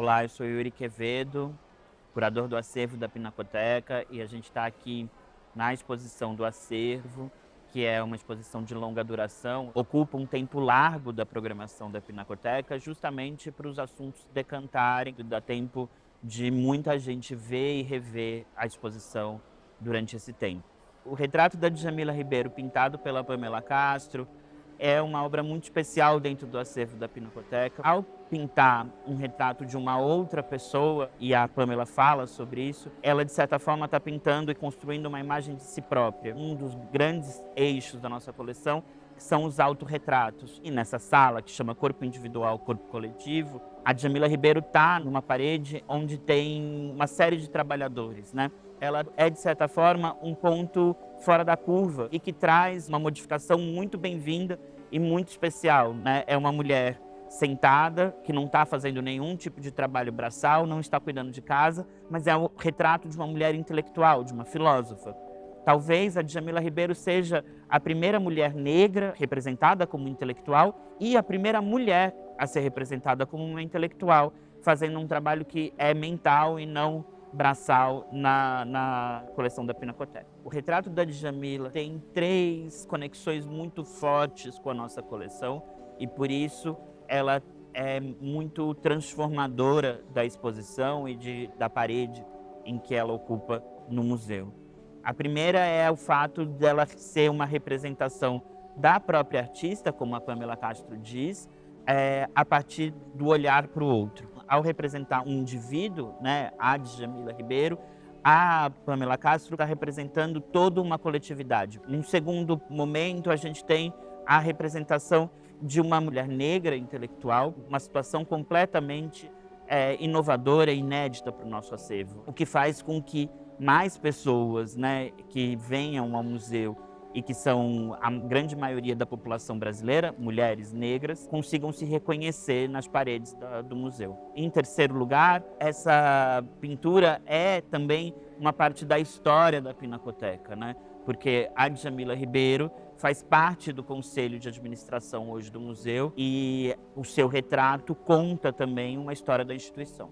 Olá, eu sou Yuri Quevedo, curador do acervo da Pinacoteca, e a gente está aqui na exposição do acervo, que é uma exposição de longa duração, ocupa um tempo largo da programação da Pinacoteca, justamente para os assuntos decantarem, dá tempo de muita gente ver e rever a exposição durante esse tempo. O retrato da Djamila Ribeiro, pintado pela Pamela Castro, é uma obra muito especial dentro do acervo da Pinacoteca. Ao pintar um retrato de uma outra pessoa, e a Pamela fala sobre isso, ela de certa forma está pintando e construindo uma imagem de si própria. Um dos grandes eixos da nossa coleção são os autorretratos. E nessa sala, que chama Corpo Individual, Corpo Coletivo, a Djamila Ribeiro está numa parede onde tem uma série de trabalhadores, né? Ela é, de certa forma, um ponto fora da curva e que traz uma modificação muito bem-vinda e muito especial, né? É uma mulher sentada, que não está fazendo nenhum tipo de trabalho braçal, não está cuidando de casa, mas é o retrato de uma mulher intelectual, de uma filósofa. Talvez a Djamila Ribeiro seja a primeira mulher negra representada como intelectual e a primeira mulher a ser representada como uma intelectual, fazendo um trabalho que é mental e não braçal na coleção da Pinacoteca. O retrato da Djamila tem 3 conexões muito fortes com a nossa coleção e por isso ela é muito transformadora da exposição e da parede em que ela ocupa no museu. A primeira é o fato dela ser uma representação da própria artista, como a Pamela Castro diz, a partir do olhar para o outro. Ao representar um indivíduo, né, a Djamila Ribeiro, a Pamela Castro está representando toda uma coletividade. Num segundo momento, a gente tem a representação de uma mulher negra intelectual, uma situação completamente inovadora e inédita para o nosso acervo, o que faz com que mais pessoas, né, que venham ao museu e que são a grande maioria da população brasileira, mulheres negras, consigam se reconhecer nas paredes do museu. Em terceiro lugar, essa pintura é também uma parte da história da Pinacoteca, né? Porque a Djamila Ribeiro faz parte do conselho de administração hoje do museu e o seu retrato conta também uma história da instituição.